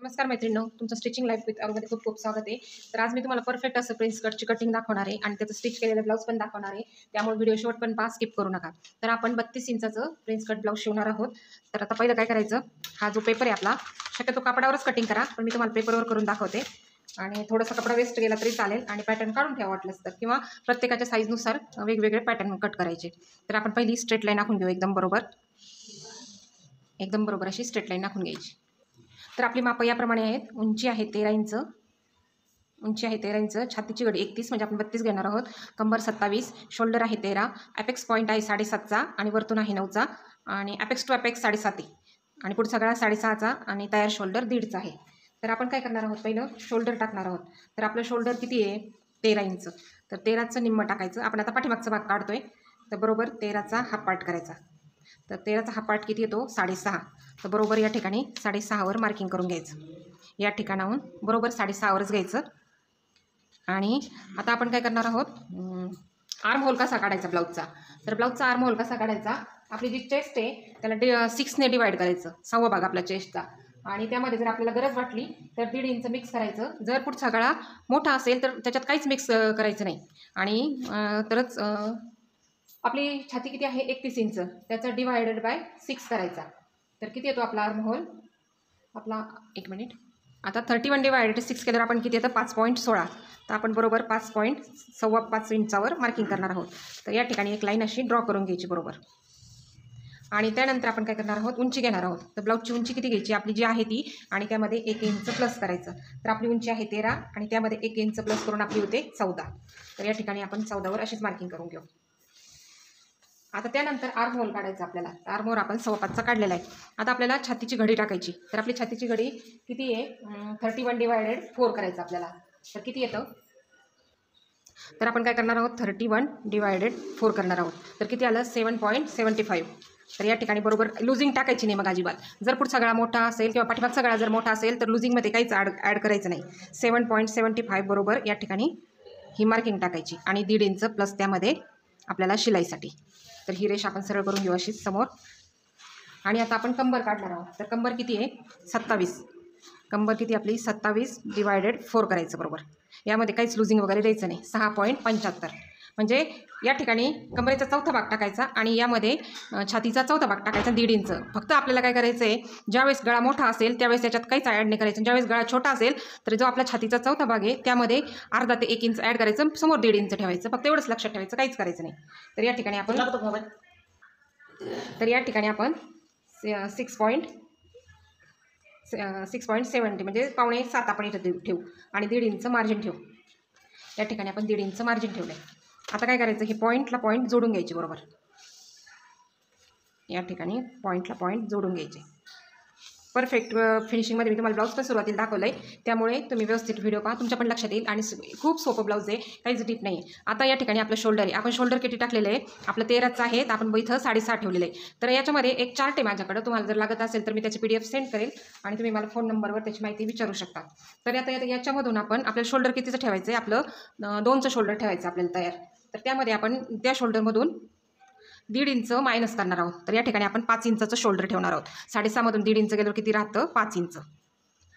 नमस्कार मैत्रिणींनो, तुमचं स्टिचिंग लाईफ विथ अरुमध्ये खूप खूप स्वागत आहे. तर आज मी तुम्हाला परफेक्ट असं प्रिन्स कटची कटिंग दाखवणार आहे आणि त्याचं स्टिच केलेलं ब्लाऊज पण दाखवणार आहे. त्यामुळे व्हिडिओ शॉर्ट पण पहा, स्किप करू नका. तर आपण 32 इंचाचं प्रिन्स कट ब्लाऊज शिवणार आहोत. तर आता पहिलं काय करायचं, हा जो पेपर आहे आपला, शक्यतो कापडावरच कटिंग करा, पण मी तुम्हाला पेपरवर करून दाखवते. आणि थोडासा कपडा वेस्ट गेला तरी चालेल आणि पॅटर्न काढून ठेवा वाटलंच तर, किंवा प्रत्येकाच्या साईजनुसार वेगवेगळे पॅटर्न कट करायचे. तर आपण पहिली स्ट्रेट लाईन आखून घेऊ, एकदम बरोबर अशी स्ट्रेट लाईन आखून घ्यायची. तर आपली मापं याप्रमाणे आहेत. उंची आहे 13 इंच, छातीची गडी 31 म्हणजे आपण 32 घेणार आहोत. कंबर 27, शोल्डर आहे 13, ॲपेक्स पॉईंट आहे 7.5चा आणि वरतून आहे 9चा आणि ॲपेक्स टू ॲपेक्स 7.5 आहे आणि पुढचा गळा 6.5चा आणि तयार शोल्डर 1.5चा आहे. तर आपण काय करणार आहोत, पहिलं शोल्डर टाकणार आहोत. तर आपलं शोल्डर किती आहे, 13 इंच. तर 13चं निम्मं टाकायचं. आपण आता पाठीमागचा भाग काढतोय, तर बरोबर 13चा हाफ पार्ट करायचा. तर 13चा हा पार्ट किती येतो, 6.5. तर बरोबर या ठिकाणी 6.5वर मार्किंग करून घ्यायचं. या ठिकाणाहून बरोबर 6.5वरच घ्यायचं. आणि आता आपण काय करणार आहोत, आर्म होल कसा काढायचा ब्लाऊजचा. तर ब्लाऊजचा आर्म होल कसा काढायचा, आपली जी चेस्ट आहे त्याला 6ने डिवाईड करायचं, 6वा भाग आपला चेस्टचा. आणि त्यामध्ये जर आपल्याला गरज वाटली तर 1.5 इंच मिक्स करायचं. जर पुढचा गळा मोठा असेल तर त्याच्यात काहीच मिक्स करायचं नाही. आणि तरच आपली छाती किती आहे, 31 इंच, त्याचा डिवायडेड बाय 6 करायचा. तर किती येतो आपला आर्म होल, आपला एक मिनिट, आता 31 डिवायडेड 6 केल्यावर आपण किती येतं, 5.16. तर आपण बरोबर 5 इंचावर मार्किंग करणार आहोत. तर या ठिकाणी एक लाईन अशी ड्रॉ करून घ्यायची बरोबर. आणि त्यानंतर आपण काय करणार आहोत, उंची घेणार आहोत. तर ब्लाऊजची उंची किती घ्यायची, आपली जी आहे ती, आणि त्यामध्ये 1 इंच प्लस करायचं. तर आपली उंची आहे 13 आणि त्यामध्ये 1 इंच प्लस करून आपली होते 14. तर या ठिकाणी आपण 14वर अशीच मार्किंग करून घेऊ. आता त्यानंतर आर्म होल काढायचा आपल्याला. आर्म होल आपण 5.25चा काढलेला आहे. आता आपल्याला छातीची घडी टाकायची. तर आपली छातीची घडी किती आहे, 31 डिवायडेड 4 करायचं आपल्याला. तर किती येतं, तर आपण काय करणार आहोत, 31 डिवायडेड 4 करणार आहोत. तर किती आलं, 7.75. तर या ठिकाणी बरोबर लुझिंग टाकायची नाही मग अजिबात. जर पुढचा गळा मोठा असेल किंवा पाठीमागचा गळा जर मोठा असेल तर लुझिंगमध्ये काहीच ॲड करायचं नाही. 7.75 बरोबर या ठिकाणी ही मार्किंग टाकायची आणि 1.5 इंच प्लस त्यामध्ये आपल्याला शिलाईसाठी. तर ही रेष आपण सरळ करून घेऊ अशीच समोर. आणि आता आपण कंबर काढणार आहोत. तर कंबर किती आहे, 27. कंबर किती आपली, 27 डिवायडेड 4 करायचं बरोबर. यामध्ये काहीच लुझिंग वगैरे द्यायचं नाही. 6.75 म्हणजे या ठिकाणी कमरेचा चौथा भाग टाकायचा आणि यामध्ये छातीचा चौथा भाग टाकायचा, 1.5 इंच. फक्त आपल्याला काय करायचं आहे, ज्यावेळेस गळा मोठा असेल त्यावेळेस त्याच्यात काहीच ॲड नाही करायचं. ज्यावेळेस गळा छोटा असेल तर जो आपला छातीचा चौथा भाग आहे त्यामध्ये अर्धा ते 1 इंच ॲड करायचं, समोर 1.5 इंच ठेवायचं. फक्त एवढंच लक्षात ठेवायचं, काहीच करायचं नाही. तर या ठिकाणी आपण 6.70 म्हणजे 6.25 आपण इथं ठेवू आणि 1.5 इंच मार्जिन ठेवू. या ठिकाणी आपण 1.5 इंच मार्जिन ठेवलं आहे. आता काय करायचं, हे पॉईंटला पॉईंट जोडून घ्यायचे बरोबर. या ठिकाणी पॉईंटला पॉईंट जोडून घ्यायचे. परफेक्ट फिनिशिंगमध्ये मी तुम्हाला ब्लाऊज पण सुरुवातीला दाखवलं आहे, त्यामुळे तुम्ही व्यवस्थित व्हिडिओ पहा, तुमच्या पण लक्षात येईल. आणि खूप सोपं ब्लाऊज आहे, काहीच डीप नाही आहे. आता या ठिकाणी आपलं शोल्डर आहे. आपण शोल्डर किती टाकलेलं आहे, आपलं 13चं आहे, तर आपण इथं 6.5 ठेवलेलं आहे. तर याच्यामध्ये एक चार्ट आहे माझ्याकडं, तुम्हाला जर लागत असेल तर मी त्याची PDF सेंड करेल आणि तुम्ही मला फोन नंबरवर त्याची माहिती विचारू शकता. तर आता याच्यामधून आपण आपल्याला शोल्डर कितीचं ठेवायचं आहे, आपलं 2चं शोल्डर ठेवायचं आपल्याला तयार. तर त्यामध्ये आपण त्या शोल्डरमधून 1.5 इंच मायनस करणार आहोत. तर या ठिकाणी आपण 5 इंचाचं शोल्डर ठेवणार आहोत. 6.5मधून 1.5 इंच गेल्यावर किती राहतं, 5 इंच.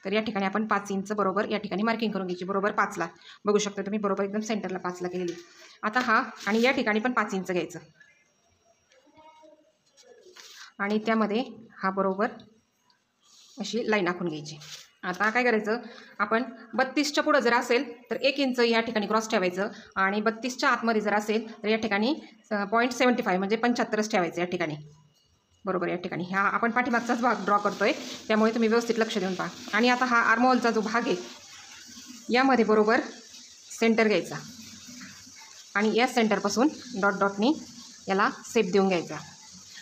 तर या ठिकाणी आपण 5 इंच बरोबर या ठिकाणी मार्किंग करून घ्यायची, बरोबर 5ला. बघू शकता तुम्ही, बरोबर एकदम सेंटरला 5ला केलेली. आता हा आणि या ठिकाणी पण 5 इंच घ्यायचं आणि त्यामध्ये हा बरोबर अशी लाईन आखून घ्यायची. आता काय करायचं, आपण 32च्या पुढं जर असेल तर 1 इंच या ठिकाणी क्रॉस ठेवायचं आणि 32च्या आतमध्ये जर असेल तर या ठिकाणी 0.75 म्हणजे 75च ठेवायचं या ठिकाणी बरोबर. या ठिकाणी ह्या आपण पाठीमागचाच भाग ड्रॉ करतोय, त्यामुळे तुम्ही व्यवस्थित लक्ष देऊन पहा. आणि आता हा आर्महोलचा जो भाग आहे यामध्ये बरोबर सेंटर घ्यायचा आणि या सेंटरपासून डॉटनी याला सेप देऊन घ्यायचा.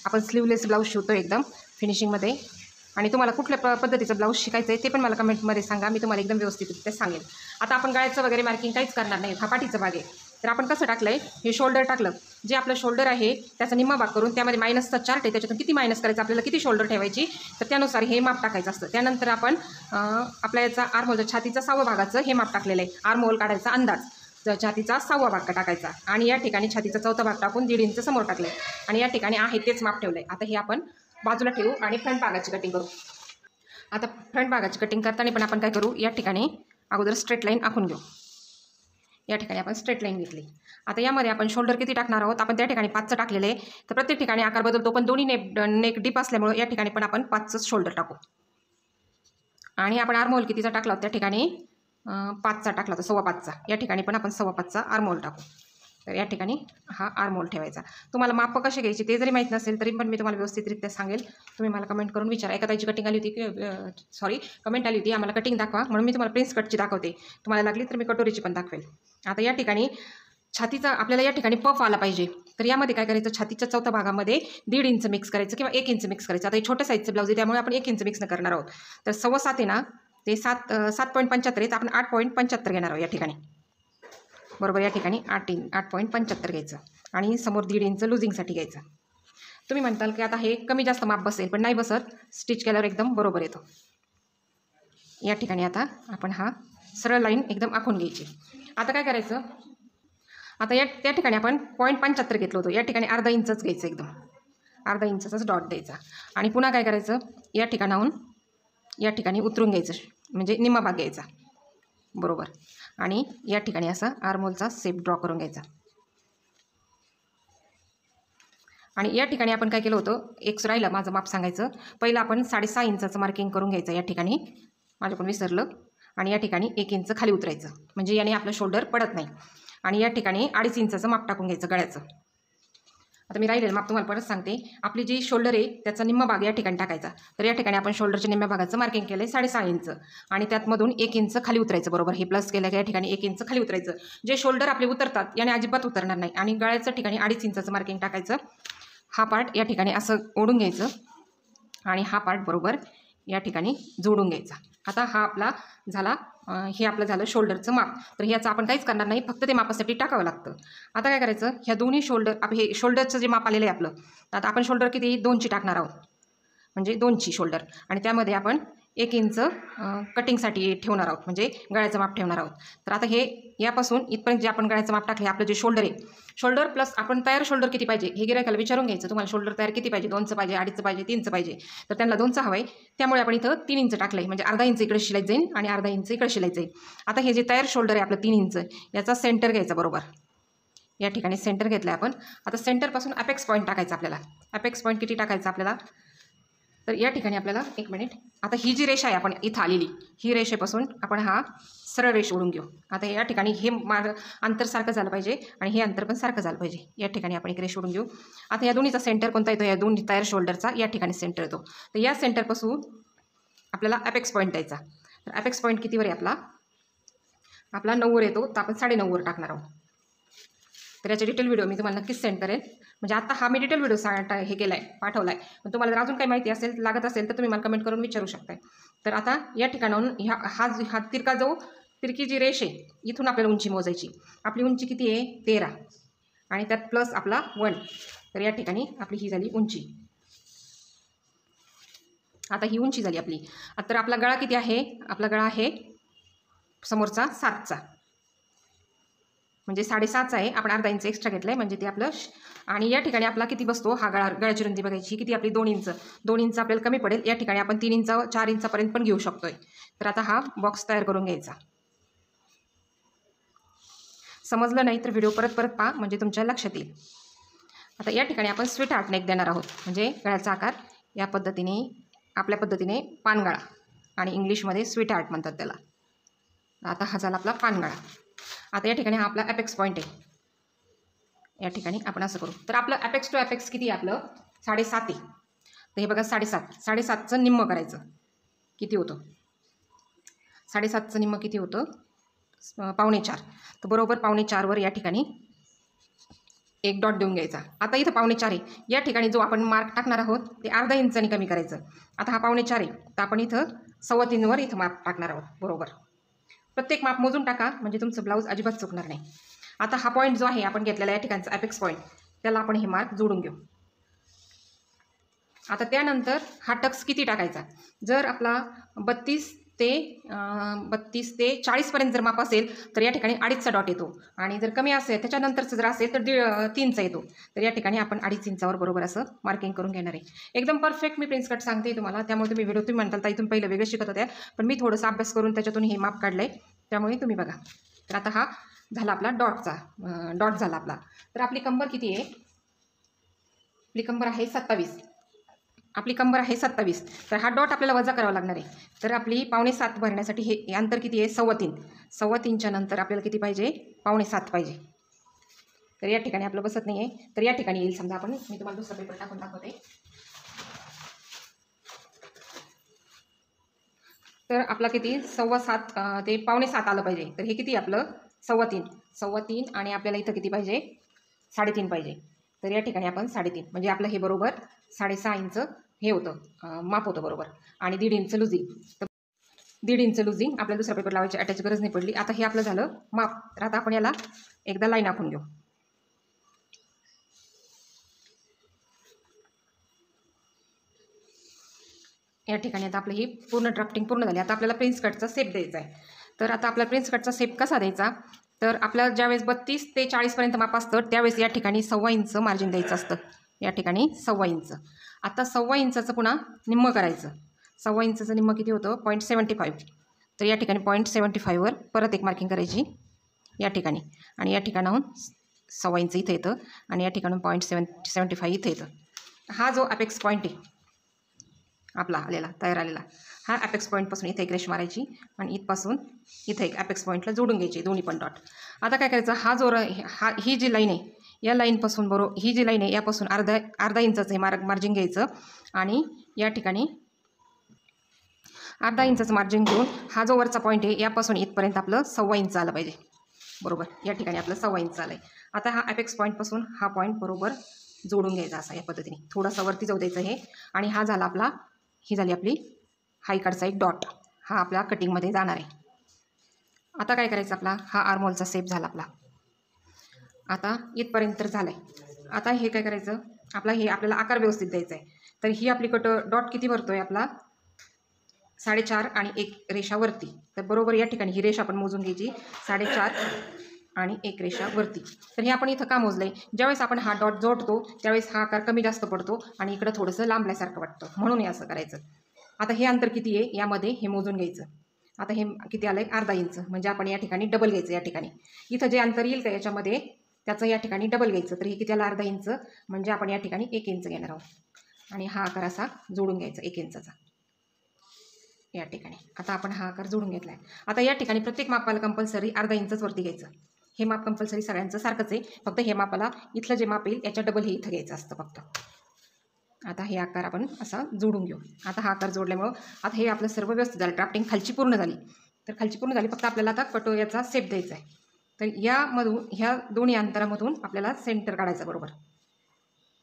आपण स्लीवलेस ब्लाऊज शिवतो एकदम फिनिशिंगमध्ये. आणि तुम्हाला कुठल्या पद्धतीचं ब्लाऊज शिकायचं आहे ते पण मला कमेंटमध्ये सांगा, मी तुम्हाला एकदम व्यवस्थितरित्या सांगेल. आता आपण गळ्याचं वगैरे मार्किंग काहीच करणार नाही, हा पाठीचा भाग आहे. तर आपण कसं टाकलं आहे, हे शोल्डर टाकलं, जे आपलं शोल्डर आहे त्याचा निम्मा भाग करून त्यामध्ये मायनसचा चार्ट आहे, त्याच्यातून किती मायनस करायचं, आपल्याला किती शोल्डर ठेवायची, तर त्यानुसार हे माप टाकायचं असतं. त्यानंतर आपण आपल्या याचा आर्महोलचा छातीचा 6व्या भागाचं हे माप टाकलेलं आहे. आर्महोल काढायचा अंदाज, छातीचा 6वा भाग टाकायचा आणि या ठिकाणी छातीचा 4था भाग टाकून 1.5 इंच समोर टाकले आणि या ठिकाणी आहे तेच माप ठेवलं आहे. आता हे आपण बाजूला ठेवू आणि फ्रंट भागाची कटिंग करू. आता फ्रंट भागाची कटिंग करताना पण आपण काय करू, या ठिकाणी अगोदर स्ट्रेट लाईन आखून घेऊ. या ठिकाणी आपण स्ट्रेट लाईन घेतली. आता यामध्ये आपण शोल्डर किती टाकणार आहोत, आपण त्या ठिकाणी 5चं टाकलेलं आहे. तर प्रत्येक ठिकाणी आकार बदलतो, पण दोन्ही नेक डीप असल्यामुळे या ठिकाणी पण आपण 5चंच शोल्डर टाकू. आणि आपण आर्महोल कितीचा टाकला होता, त्या ठिकाणी 5चा टाकला होता, 5.25चा. या ठिकाणी पण आपण 5.25चा आर्महोल टाकू. तर या ठिकाणी हा आर्महोल ठेवायचा. तुम्हाला माप कसे घ्यायचे ते जरी माहीत नसेल तरी पण मी तुम्हाला व्यवस्थितरित्या सांगेल. तुम्ही मला कमेंट करून विचारा. एका ताईची कटिंग आली होती की कमेंट आली होती, आम्हाला कटिंग दाखवा, म्हणून मी तुम्हाला प्रिन्स कटची दाखवते. तुम्हाला लागली तर मी कटोरीची पण दाखवेल. आता या ठिकाणी छातीचा आपल्याला या ठिकाणी पफ आला पाहिजे. तर यामध्ये काय करायचं, छातीच्या चौथ्या भागामध्ये 1.5 इंच मिक्स करायचं किंवा 1 इंच मिक्स करायचं. आता हे छोट्या साईजचं ब्लाऊज आहे त्यामुळे आपण 1 इंच मिक्स करणार आहोत. तर 7.25 आहे ना, ते 7.75 आहे, तर आपण 8.75 घेणार आहोत या ठिकाणी. बरोबर, या ठिकाणी 8.75 घ्यायचं आणि समोर 1.5 इंच लुझिंगसाठी घ्यायचं. तुम्ही म्हणताल की आता हे कमी जास्त माप बसेल, पण नाही बसत. स्टिच केल्यावर एकदम बरोबर येतो. या ठिकाणी आता आपण हा सरळ लाईन एकदम आखून घ्यायची. आता काय करायचं, आता त्या ठिकाणी आपण 0.75 घेतलं होतं, या ठिकाणी अर्धा इंचच घ्यायचं, एकदम अर्धा इंचाचाच डॉट द्यायचा. आणि पुन्हा काय करायचं, या ठिकाणाहून या ठिकाणी उतरून घ्यायचं, म्हणजे निम्मा भाग घ्यायचा. बरोबर. आणि या ठिकाणी असा आर्महोलचा शेप ड्रॉ करून घ्यायचा. आणि या ठिकाणी आपण काय केलं होतं, एक राहिलं माझं माप सांगायचं. पहिलं आपण 6.5 इंचाचं मार्किंग करून घ्यायचं या ठिकाणी, माझ्याकडून विसरलं. आणि या ठिकाणी 1 इंच खाली उतरायचं, म्हणजे याने आपलं शोल्डर पडत नाही. आणि या ठिकाणी 2.5 इंचाचं माप टाकून घ्यायचं गळ्याचं. आता मी राहिलेलं माप तुम्हाला परत सांगते. आपली जी शोल्डर आहे त्याचा निम्मा भाग या ठिकाणी टाकायचा. तर या ठिकाणी आपण शोल्डरच्या निम्म्या भागाचं मार्किंग केलं आहे 6.5 इंच, आणि त्यातमधून 1 इंच खाली उतरायचं. बरोबर, हे प्लस केलं की या ठिकाणी 1 इंच खाली उतरायचं. जे शोल्डर आपले उतरतात याने अजिबात उतरणार नाही. आणि गळ्याच्या ठिकाणी 2.5 इंचाचं मार्किंग टाकायचं. हा पार्ट या ठिकाणी असं ओढून घ्यायचं आणि हा पार्ट बरोबर या ठिकाणी जोडून घ्यायचा. आता हा आपला झाला, हे आपलं झालं शोल्डरचं माप. तर ह्याचं आपण काहीच करणार नाही, फक्त ते मापासाठी टाकावं लागतं. आता काय करायचं, ह्या दोन्ही हे शोल्डरचं जे माप आलेलं आहे आपलं, आता आपण शोल्डर किती 2ची टाकणार आहोत, म्हणजे 2ची शोल्डर. आणि त्यामध्ये आपण 1 इंच कटिंगसाठी ठेवणार आहोत, म्हणजे गळ्याचं माप ठेवणार आहोत. तर आता हे यापासून इथपर्यंत जे आपण गळ्याचं माप टाकले, आपलं जे शोल्डर आहे, शोल्डर प्लस आपण तयार शोल्डर किती पाहिजे हे गिरायकाला विचारून घ्यायचं. तुम्हाला शोल्डर तयार किती पाहिजे, 2चं पाहिजे, 2.5चं पाहिजे, 3चं पाहिजे. तर त्यांना 2चं हवं आहे, त्यामुळे आपण इथं 3 इंच टाकलं आहे, म्हणजे अर्धा इंच इकडे शिलाईत जाईल आणि अर्धा इंच इकडे शिलाईत जाईल. आता हे जे तयार शोल्डर आहे आपलं 3 इंच, याचा सेंटर घ्यायचा. बरोबर, या ठिकाणी सेंटर घेतलं आहे आपण. आता सेंटरपासून अपेक्स पॉईंट टाकायचा आपल्याला. अपेक्स पॉईंट किती टाकायचा आपल्याला, तर या ठिकाणी आपल्याला 1 मिनिट, आता ही जी रेषा आहे आपण इथं आलेली, ही रेषेपासून आपण हा सरळ रेष ओढून घेऊ. आता या ठिकाणी हे अंतर सारखं झालं पाहिजे आणि हे अंतर पण सारखं झालं पाहिजे. या ठिकाणी आपण एक रेष ओढून घेऊ. आता या दोन्हीचा सेंटर कोणता येतो, या दोन्ही तयार शोल्डरचा या ठिकाणी सेंटर येतो. तर या सेंटरपासून आपल्याला अपेक्स पॉईंट द्यायचा. तर अपेक्स पॉईंट कितीवर आहे आपला 9वर येतो, तर आपण 9.5वर टाकणार आहोत. तर याचे डिटेल व्हिडिओ मी तुम्हाला नक्कीच सेंड करेल. म्हणजे आता हा मी डिटेल व्हिडिओ हे केला आहे, पाठवला आहे. पण तुम्हाला जर अजून काही माहिती असेल, लागत असेल, तर तुम्ही मला कमेंट करून विचारू शकताय. तर आता या ठिकाणाहून हा तिरकी जी रेष आहे, इथून आपल्याला उंची मोजायची. आपली उंची किती आहे 13, आणि त्यात प्लस आपला 1. तर या ठिकाणी आपली ही झाली उंची. आता ही उंची झाली आपली. तर आपला गळा किती आहे, आपला गळा आहे समोरचा 7चा, म्हणजे 7.5चा आहे. आपण अर्धा इंच एक्स्ट्रा घेतला आहे, म्हणजे ते आपलं. आणि या ठिकाणी आपला किती बसतो हा गळ्याची रुंदी बघायची किती आपली 2 इंच. 2 इंच आपल्याला कमी पडेल. या ठिकाणी आपण 3 इंच 4 इंचापर्यंत पण घेऊ शकतोय. तर आता हा बॉक्स तयार करून घ्यायचा. समजलं नाही तर व्हिडिओ परत पहा, म्हणजे तुमच्या लक्षात येईल. आता या ठिकाणी आपण स्वीट हार्ट नेक देणार आहोत, म्हणजे गळ्याचा आकार या पद्धतीने, आपल्या पद्धतीने पानगळा, आणि इंग्लिशमध्ये स्वीट हार्ट म्हणतात त्याला. आता हा झाला आपला पानगळा. आता या ठिकाणी हा आपला अपेक्स पॉईंट आहे. या ठिकाणी आपण असं करू. तर आपलं अपेक्स टू अपेक्स किती आहे आपलं 7.5 आहे. तर हे बघा 7.5चं निम्म करायचं, किती होतं 7.5चं निम्म किती होतं 4.25. तर बरोबर 4.25वर या ठिकाणी एक डॉट देऊन घ्यायचा. आता इथं 4.25 आहे, या ठिकाणी जो आपण मार्क टाकणार आहोत ते अर्धा इंचाने कमी करायचं. आता हा 4.25 आहे, तर आपण इथं 3.25वर इथं मार्क टाकणार आहोत. बरोबर, प्रत्येक माप मोजून टाका, म्हणजे तुमचं ब्लाऊज अजिबात चुकणार नाही. आता हा पॉईंट जो आहे आपण घेतलेला या ठिकाणचा अपेक्स पॉईंट, त्याला आपण हे मार्क जोडून घेऊ. आता त्यानंतर हा टक्स किती टाकायचा, जर आपला 32 ते 32 ते 40पर्यंत जर माप असेल तर या ठिकाणी 2.5चा डॉट येतो आणि जर कमी असेल त्याच्यानंतरचं जर असेल तर 3चा येतो. तर या ठिकाणी आपण 2.5 इंचावर बरोबर असं मार्किंग करून घेणार आहे. एकदम परफेक्ट मी प्रिन्स कट सांगते तुम्हाला, त्यामुळे तुम्ही व्हिडिओ तुम्ही म्हणताल इथून पहिलं वेगळं शिकत होत्या, पण मी थोडंसं अभ्यास करून त्याच्यातून हे माप काढलं आहे, त्यामुळे तुम्ही बघा. तर आता हा झाला आपला डॉट झाला आपला. तर आपली कंबर किती आहे? आपली कंबर आहे 27. तर हा डॉट आपल्याला वजा करावा लागणार आहे. तर आपली 6.25 भरण्यासाठी हे अंतर किती आहे? 3.25च्या नंतर आपल्याला किती पाहिजे? 6.25 पाहिजे. तर या ठिकाणी आपलं बसत नाही आहे, तर या ठिकाणी येईल. समजा मी तुम्हाला दुसरा पेपर टाकून दाखवते. तर आपला किती? 7.25 ते 6.25 आलं पाहिजे. तर हे किती आपलं? 3.25 आणि आपल्याला इथं किती पाहिजे? 3.5 पाहिजे. तर या ठिकाणी आपण 3.5 म्हणजे आपलं हे बरोबर 6.5 इंच हे होतं, माप होतं बरोबर. आणि 1.5 इंच लुझिंग. तर 1.5 इंच लुझिंग आपल्याला दुसरा पेपर लावायची अटॅच गरज नाही पडली. आता हे आपलं झालं माप. तर आता आपण याला एकदा लाईन आखून घेऊ. या ठिकाणी आता आपलं ही पूर्ण ड्राफ्टिंग पूर्ण झाली. आता आपल्याला प्रिन्स कटचा शेप द्यायचा आहे. तर आता आपला प्रिन्स कटचा शेप कसा द्यायचा? तर आपल्याला ज्यावेळेस 32 ते 40पर्यंत माप असतं त्यावेळेस या ठिकाणी 1.25 इंच मार्जिन द्यायचं असतं. या ठिकाणी 1.25 इंच. आता 1.25 इंचाचं पुन्हा निम्मं करायचं. 1.25 इंचाचं निम्मं किती होतं? 0.75. तर या ठिकाणी 0.75वर परत एक मार्किंग करायची या ठिकाणी, आणि या ठिकाणाहून 1.25 इंच इथं येतं आणि या ठिकाणून 0.75 इथं येतं. हा जो अपेक्स पॉईंट आहे आपला तयार आलेला, हा अपेक्स पॉईंटपासून इथे एक रेष मारायची आणि इथपासून इथे एक अपेक्स पॉईंटला जोडून घ्यायची दोन्ही पण डॉट. आता काय करायचं? ही जी लाईन आहे या लाईनपासून ही जी लाईन आहे यापासून अर्धा इंचाचं हे मार्जिन घ्यायचं आणि या ठिकाणी अर्धा इंचाचं मार्जिन घेऊन हा जो वरचा पॉईंट आहे यापासून इथपर्यंत आपलं 1.25 इंच आलं पाहिजे बरोबर. या ठिकाणी आपलं 1.25 इंच आलं आहे. आता हा अपेक्स पॉईंटपासून हा पॉईंट बरोबर जोडून घ्यायचा असा या पद्धतीने, थोडासा वरती जाऊ द्यायचं हे. आणि हा झाला आपला, ही झाली आपली हायकडचा एक डॉट, हा आपल्या कटिंगमध्ये जाणार आहे. आता काय करायचं? आपला हा आर्महोलचा शेप झाला आपला. आता इथपर्यंत तर झालं आहे. आता हे काय करायचं? आपल्याला आकार व्यवस्थित द्यायचा आहे. तर ही आपली डॉट किती भरतो आहे आपला? 4.5 आणि एक रेषा वरती. तर बरोबर या ठिकाणी ही रेषा आपण मोजून घ्यायची, 4.5 आणि एक रेषा वरती. तर हे आपण इथं का मोजलं आहे? ज्यावेळेस आपण हा डॉट जोडतो त्यावेळेस हा आकार कमी जास्त पडतो आणि इकडं थोडंसं लांबल्यासारखं वाटतं, म्हणून हे असं करायचं. आता हे अंतर किती आहे यामध्ये हे मोजून घ्यायचं. आता हे किती आलं आहे? अर्धा इंच. म्हणजे आपण या ठिकाणी डबल घ्यायचं. या ठिकाणी इथं जे अंतर येईल का याच्यामध्ये त्याचं या ठिकाणी डबल घ्यायचं. तर हे किती आलं? अर्धा इंच. म्हणजे आपण या ठिकाणी 1 इंच घेणार आहोत आणि हा आकार असा जोडून घ्यायचा 1 इंचाचा या ठिकाणी. आता आपण हा आकार जोडून घेतला आहे. आता या ठिकाणी प्रत्येक मापाला कंपल्सरी अर्धा इंचच वरती घ्यायचं. हे माप कंपल्सरी सगळ्यांचं सारखंच आहे, फक्त हे मापाला इथलं जे माप येईल याच्या डबल हे इथं घ्यायचं असतं फक्त. आता हे आकार आपण असा जोडून घेऊ. आता हा आकार जोडल्यामुळं आता हे आपलं सर्व व्यवस्थित झालं. ड्राफ्टिंग खालची पूर्ण झाली. तर खालची पूर्ण झाली, फक्त आपल्याला आता कटोऱ्याचा शेप द्यायचा आहे. तर ह्या दोन्ही अंतरामधून आपल्याला सेंटर काढायचा बरोबर,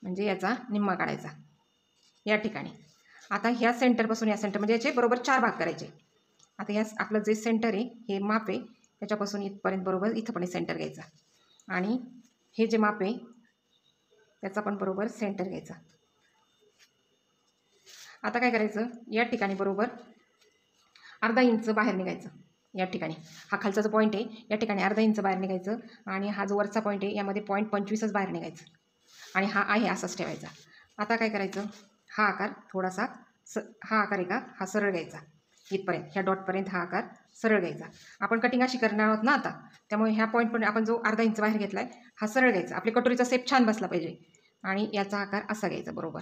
म्हणजे याचा निम्मा काढायचा या ठिकाणी. आता ह्या सेंटरपासून या सेंटर म्हणजे याचे बरोबर 4 भाग करायचे. आता आपलं जे सेंटर आहे हे माप आहे त्याच्यापासून इथपर्यंत बरोबर इथं पण सेंटर घ्यायचा आणि हे जे माप आहे त्याचा पण बरोबर सेंटर घ्यायचा. आता काय करायचं? या ठिकाणी बरोबर अर्धा इंच बाहेर निघायचं. या ठिकाणी हा खालचा जो पॉईंट आहे या ठिकाणी अर्धा इंच बाहेर निघायचं आणि हा जो वरचा पॉईंट आहे यामध्ये 0.25च बाहेर निघायचं आणि हा आहे असाच ठेवायचा. आता काय करायचं? हा आकार थोडासा हा आकार आहे का हा सरळ घ्यायचा इथपर्यंत, ह्या डॉटपर्यंत हा आकार सरळ घ्यायचा. आपण कटिंग अशी करणार आहोत ना आता, त्यामुळे ह्या पॉईंटपर्यंत आपण जो अर्धा इंच बाहेर घेतला आहे हा सरळ घ्यायचा. आपली कटोरीचा शेप छान बसला पाहिजे आणि याचा आकार असा घ्यायचा बरोबर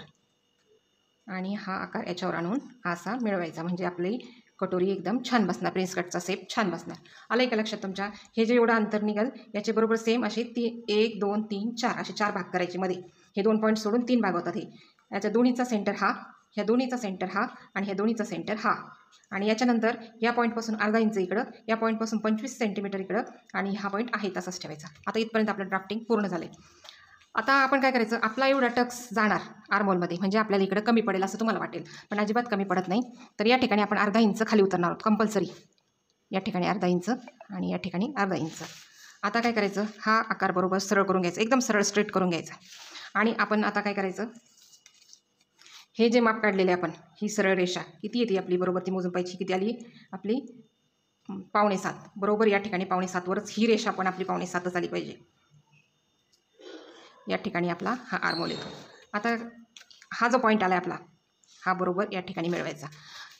आणि हा आकार याच्यावर आणून असा मिळवायचा, म्हणजे आपली कटोरी एकदम छान बसणार. प्रिन्स कटचा शेप छान बसणार. आलं का लक्षात तुमच्या? हे जे एवढं अंतर निघेल याचे बरोबर सेम असे 1 2 3 4 असे 4 भाग करायचे. मध्ये हे 2 पॉईंट सोडून 3 भाग होतात. हे याच्या दोन्हीचा सेंटर हा, ह्या दोन्हीचा सेंटर हा आणि ह्या दोन्हीचा सेंटर हा. आणि याच्यानंतर या पॉईंटपासून अर्धा इंच इकडं, या पॉईंटपासून 25 सेंटीमीटर इकडं आणि हा पॉईंट आहे तसाच ठेवायचा. आता इथपर्यंत आपलं ड्राफ्टिंग पूर्ण झालं आहे. आता आपण काय करायचं? आपला एवढा टक्स जाणार आर्महोलमध्ये, म्हणजे आपल्याला इकडं कमी पडेल असं तुम्हाला वाटेल, पण अजिबात कमी पडत नाही. तर या ठिकाणी आपण अर्धा इंच खाली उतरणार आहोत कंपल्सरी. या ठिकाणी अर्धा इंच आणि या ठिकाणी अर्धा इंच. आता काय करायचं? हा आकार बरोबर सरळ करून घ्यायचा, एकदम सरळ स्ट्रेट करून घ्यायचा. आणि आपण आता काय करायचं? हे जे माप काढलेले आपण, ही सरळ रेषा किती येते आपली, बरोबर ती मोजून पाहिजे. किती आली आपली 6.25 बरोबर. या ठिकाणी 6.25वरच ही रेषा पण आपली 6.25च आली पाहिजे. या ठिकाणी आपला हा आर्महोल येतो. आता हा जो पॉईंट आला आहे आपला, हा बरोबर या ठिकाणी मिळवायचा.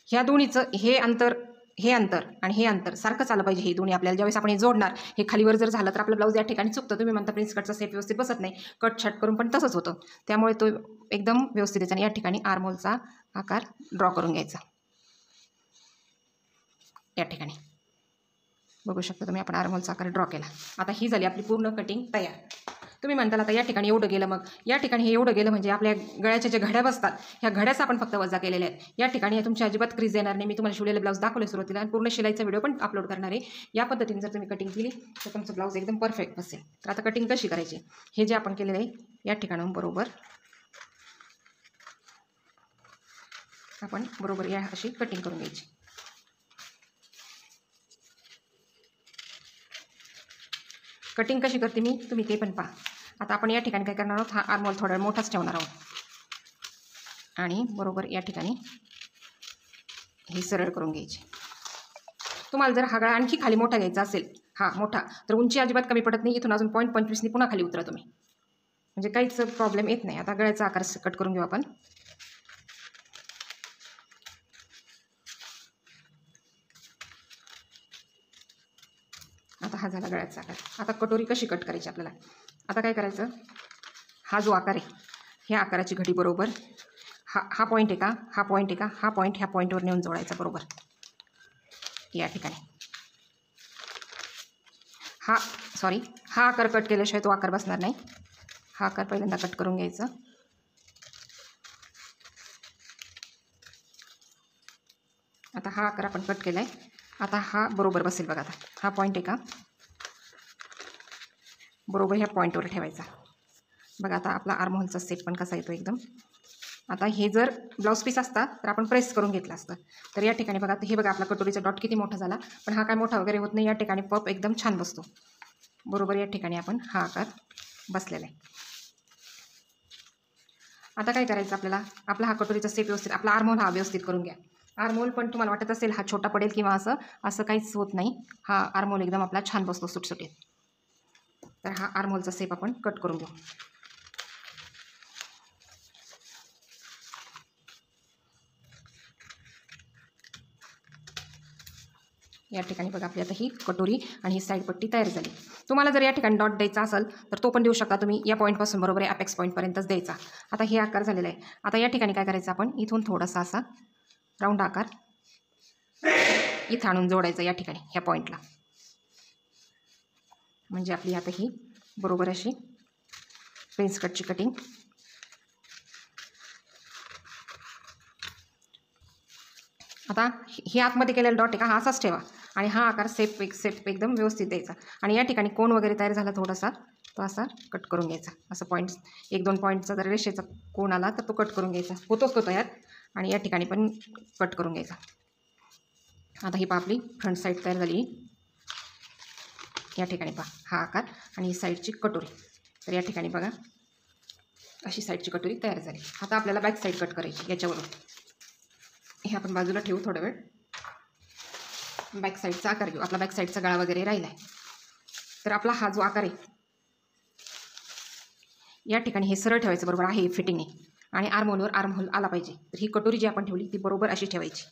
ह्या दोन्हीचं हे अंतर आणि हे अंतर सारखंच आलं पाहिजे. हे दोन्ही आपल्याला ज्यावेळेस आपण हे जोडणार, हे खालीवर जर झालं तर आपलं ब्लाऊज या ठिकाणी चुकतं. तुम्ही म्हणता प्रिन्स कटचा सेप व्यवस्थित बसत नाही, कट छट करून पण तसंच होतं. त्यामुळे तो एकदम व्यवस्थित यायचा. आणि या ठिकाणी आर्महोलचा आकार ड्रॉ करून घ्यायचा. या ठिकाणी बघू शकता तुम्ही, आपण आर्महोलचा आकार ड्रॉ केला. आता ही झाली आपली पूर्ण कटिंग तयार. तुम्ही म्हणताल आता या ठिकाणी एवढं गेलं, मग या ठिकाणी हे एवढं गेलं म्हणजे आपल्या गळ्याच्या ज्या घड्या बसतात, ह्या घड्याचा आपण फक्त वजा केलेल्या आहेत. या ठिकाणी तुमची अजिबात क्रीज येणार नाही. मी तुम्हाला शिवलेले ब्लाऊज दाखवले सुरुवातीला, आणि पूर्ण शिलाईचा व्हिडिओ पण अपलोड करणार आहे. या पद्धतीने जर तुम्ही कटिंग केली तर तुमचं ब्लाऊज एकदम परफेक्ट बसेल. तर आता कटिंग कशी करायची, हे जे आपण केलेलं आहे या ठिकाणाहून बरोबर आपण या अशी कटिंग करून घ्यायची. कटिंग कशी करते मी, तुम्ही ते पण पहा. आता आपण या ठिकाणी काय करणार आहोत, हा आर्महोल थोडा वेळ मोठाच ठेवणार आहोत आणि बरोबर या ठिकाणी ही सरळ करून घ्यायची. तुम्हाला जर हा गळा आणखी खाली मोठा घ्यायचा असेल, हा मोठा, तर उंची अजिबात कमी पडत नाही. इथून अजून 0.25 पुन्हा खाली उतरा तुम्ही, म्हणजे काहीच प्रॉब्लेम येत नाही. आता गळ्याचा आकार कट करून घेऊ आपण. आता हा झाला गळ्याचा आकार. आता कटोरी कशी कट करायची आपल्याला. आता काय करायचं, हा जो आकार आहे, ह्या आकाराची घडी बरोबर हा पॉईंट आहे का, हा पॉईंट आहे का, हा पॉईंट ह्या पॉईंटवर नेऊन जोडायचा बरोबर या ठिकाणी. हा आकार कट केल्याशिवाय तो आकार बसणार नाही. हा आकार पहिल्यांदा कट करून घ्यायचा. आता हा आकार आपण कट केला आहे. आता हा बरोबर बसेल बघा. आता हा पॉईंट आहे का, बरोबर ह्या पॉईंटवर ठेवायचा बघा. आता आपला आर्महोलचा सेप पण कसा येतो एकदम. आता हे जर ब्लाऊज पीस असता तर आपण प्रेस करून घेतलं असतं. तर या ठिकाणी बघा, हे बघा आपला कटोरीचा डॉट किती मोठा झाला, पण हा काय मोठा वगैरे होत नाही. या ठिकाणी पप एकदम छान बसतो बरोबर. या ठिकाणी आपण हा आकार बसलेला आहे. आता काय करायचं आपल्याला, आपला हा कटोरीचा सेप व्यवस्थित, आपला आर्महोल हा व्यवस्थित करून घ्या. आर्महोल पण तुम्हाला वाटत असेल हा छोटा पडेल किंवा असं काहीच होत नाही. हा आर्महोल एकदम आपला छान बसतो सुटसुटीत. तर हा आर्महोलचा सेप आपण कट करून घेऊ. या ठिकाणी बघा आपली आता ही कटोरी आणि ही साईड पट्टी तयार झाली. तुम्हाला जर या ठिकाणी डॉट द्यायचा असेल तर तो पण देऊ शकता तुम्ही. या पॉईंटपासून बरोबर आहे अपेक्स पॉईंटपर्यंतच द्यायचा. आता हे आकार झालेला आहे. आता या ठिकाणी काय करायचं, आपण इथून थोडासा असा राऊंड आकार इथं आणून जोडायचा या ठिकाणी ह्या पॉईंटला. म्हणजे आपली आता ही बरोबर अशी प्रिन्स कटची कटिंग. आता हे आतमध्ये केलेला डॉट आहे का, हा असाच ठेवा आणि हा आकार सेप एकदम व्यवस्थित द्यायचा. आणि या ठिकाणी कोण वगैरे तयार झाला थोडासा, तो असा कट करून घ्यायचा. असं पॉईंट्स 1-2 पॉईंटचा जर रेषेचा कोण आला तर तो कट करून घ्यायचा. होतोच तो तयार. आणि या ठिकाणी पण कट करून घ्यायचा. आता ही पहा आपली फ्रंट साईड तयार झाली. या ठिकाणी पहा हा आकार आणि ही साईडची कटोरी. तर या ठिकाणी बघा अशी साईडची कटोरी तयार झाली. आता आपल्याला बॅक साईड कट करायची. याच्यावरून हे आपण बाजूला ठेवू थोडा वेळ. बॅक साईडचा आकार घेऊ. आपला बॅक साईडचा गळा वगैरे राहिला आहे. तर आपला हा जो आकार आहे या ठिकाणी हे सरळ ठेवायचं बरोबर आहे फिटिंगने. आणि आर्महोलवर आर्महोल आला पाहिजे. तर ही कटोरी जी आपण ठेवली ती बरोबर अशी ठेवायची.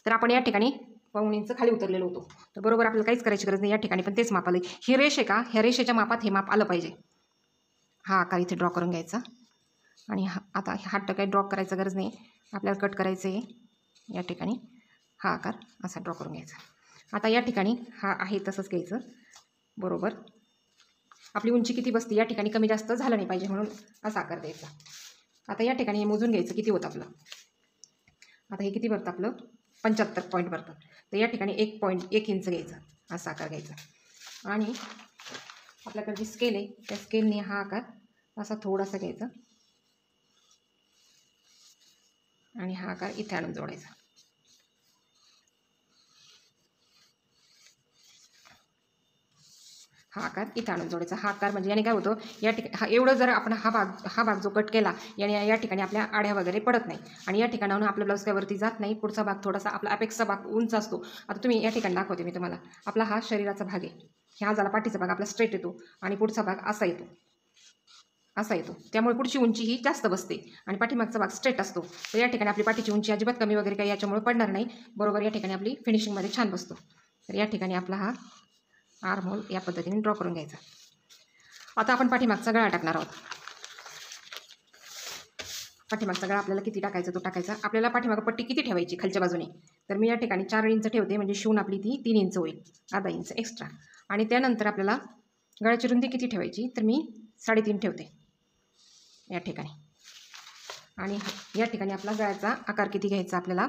तर आपण या ठिकाणी 1.25 इंच खाली उतरलेलो होतो. तर बरोबर आपल्याला काहीच करायची गरज नाही. या ठिकाणी पण तेच माप आलं. ही रेष आहे का, ह्या रेषेच्या मापात हे माप आलं पाहिजे. हा आकार इथे ड्रॉ करून घ्यायचा. आणि आता हा काही ड्रॉ करायचं गरज नाही. आपल्याला कट करायचं आहे या ठिकाणी हा आकार असा ड्रॉ करून घ्यायचा. आता या ठिकाणी हा आहे तसंच घ्यायचं बरोबर. आपली उंची किती बसते या ठिकाणी कमी जास्त झालं नाही पाहिजे म्हणून असा आकार द्यायचा. आता या ठिकाणी हे मोजून घ्यायचं किती होतं आपलं. आता हे किती भरतं आपलं 75 पॉईंट भरतं. तर या ठिकाणी 1 इंच घ्यायचं असा आकार घ्यायचा. आणि आपल्याकडे जी स्केल आहे त्या स्केलने हा आकार असा थोडासा घ्यायचा आणि हा आकार इथे आणून जोडायचा. हा आकार इथं आणून जोडायचा. हा आकार म्हणजे याने काय होतं, या ठिकाणी एवढं जर आपण हा भाग जो कट केला याने या ठिकाणी आपल्या आड्या वगैरे पडत नाही आणि या ठिकाणाहून आपलं ब्लाऊज काय वरती जात नाही. पुढचा भाग थोडासा आपला अपेक्षा भाग उंच असतो. आता तुम्ही या ठिकाणी दाखवते मी तुम्हाला. आपला हा शरीराचा भाग आहे, ह्या झाला पाठीचा भाग आपला स्ट्रेट येतो आणि पुढचा भाग असा येतो. त्यामुळे पुढची उंची ही जास्त बसते आणि पाठीमागचा भाग स्ट्रेट असतो. तर या ठिकाणी आपली पाठीची उंची अजिबात कमी वगैरे काही याच्यामुळे पडणार नाही. बरोबर या ठिकाणी आपली फिनिशिंगमध्ये छान बसतो. तर या ठिकाणी आपला हा आर्म होल या पद्धतीने ड्रॉ करून घ्यायचा. आता आपण पाठीमागचा गळा टाकणार आहोत. पाठीमागचा गळा आपल्याला किती टाकायचा तो टाकायचा. आपल्याला पाठीमागं पट्टी किती ठेवायची खालच्या बाजूने, तर मी या ठिकाणी 4 इंच ठेवते, म्हणजे शिवून आपली ती 3 इंच होईल, अर्धा इंच एक्स्ट्रा. आणि त्यानंतर आपल्याला गळ्याची रुंदी किती ठेवायची, तर मी 3.5 ठेवते या ठिकाणी. आणि या ठिकाणी आपला गळ्याचा आकार किती घ्यायचा, आपल्याला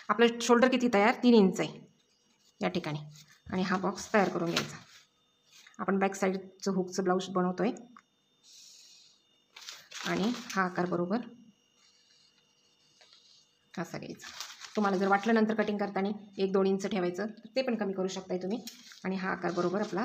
आपलं शोल्डर किती तयार 3 इंच आहे या ठिकाणी. आणि हा बॉक्स तयार करून घ्यायचा. आपण बॅक साईडचं हुकचं ब्लाऊज बनवतोय आणि हा आकार बरोबर असा घ्यायचा. तुम्हाला जर वाटलं नंतर कटिंग करताना 1-2 इंच ठेवायचं तर ते पण कमी करू शकताय तुम्ही. आणि हा आकार बरोबर आपला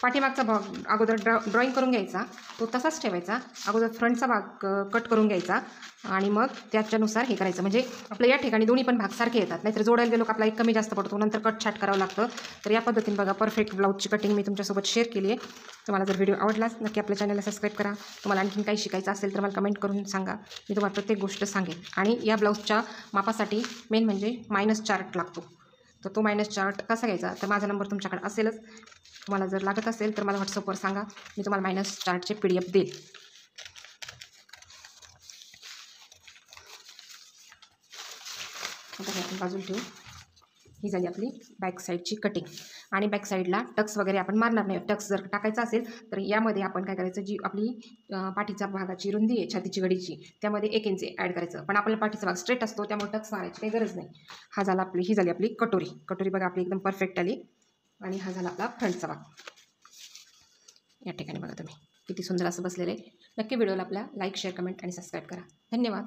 पाठीमागचा भाग अगोदर ड्रॉईंग करून घ्यायचा, तो तसाच ठेवायचा. अगोदर फ्रंटचा भाग कट करून घ्यायचा आणि मग त्याच्यानुसार हे करायचं. म्हणजे आपल्या या ठिकाणी दोन्ही पण भाग सारखे येतात, नाहीतर जोडायला गेलो आपला एक कमी जास्त पडतो, नंतर कट छाट करावं लागतं. तर या पद्धतीने बघा परफेक्ट ब्लाऊजची कटिंग मी तुमच्यासोबत शेअर केली आहे. तुम्हाला जर व्हिडिओ आवडलाच नक्की आपल्या चॅनलला सबस्क्राईब करा. तुम्हाला आणखीन काही शिकायचं असेल तर मला कमेंट करून सांगा, मी तुम्हाला प्रत्येक गोष्ट सांगेन. आणि या ब्लाऊजच्या मापासाठी मेन म्हणजे मायनस चार्ट लागतो. तर तो मायनस चार्ट कसा घ्यायचा, तर माझा नंबर तुमच्याकडे असेलच. तुम्हाला जर लागत असेल तर मला व्हॉट्सअपवर सांगा, मी तुम्हाला मायनस चार्टचे PDF देईल. आता हे आपण बाजूला ठेवू. ही झाली आपली बॅक साईडची कटिंग. आणि बॅक साईडला टक्स वगैरे आपण मारणार नाही. टक्स जर टाकायचा असेल तर यामध्ये आपण काय करायचं, जी आपली पाठीच्या भागाची रुंदी आहे छातीची गडीची, त्यामध्ये 1 इंच ॲड करायचं. पण आपला पाठीचा भाग स्ट्रेट असतो त्यामुळे टक्स मारायची काही गरज नाही. ही झाली आपली कटोरी बघा आपली एकदम परफेक्ट आली. आणि हा झाला आपला फ्रंटचा भाग. या ठिकाणी बघा तुम्ही किती सुंदर असं बसलेलं आहे. नक्की व्हिडिओला आपल्या लाईक, शेअर, कमेंट आणि सबस्क्राईब करा. धन्यवाद.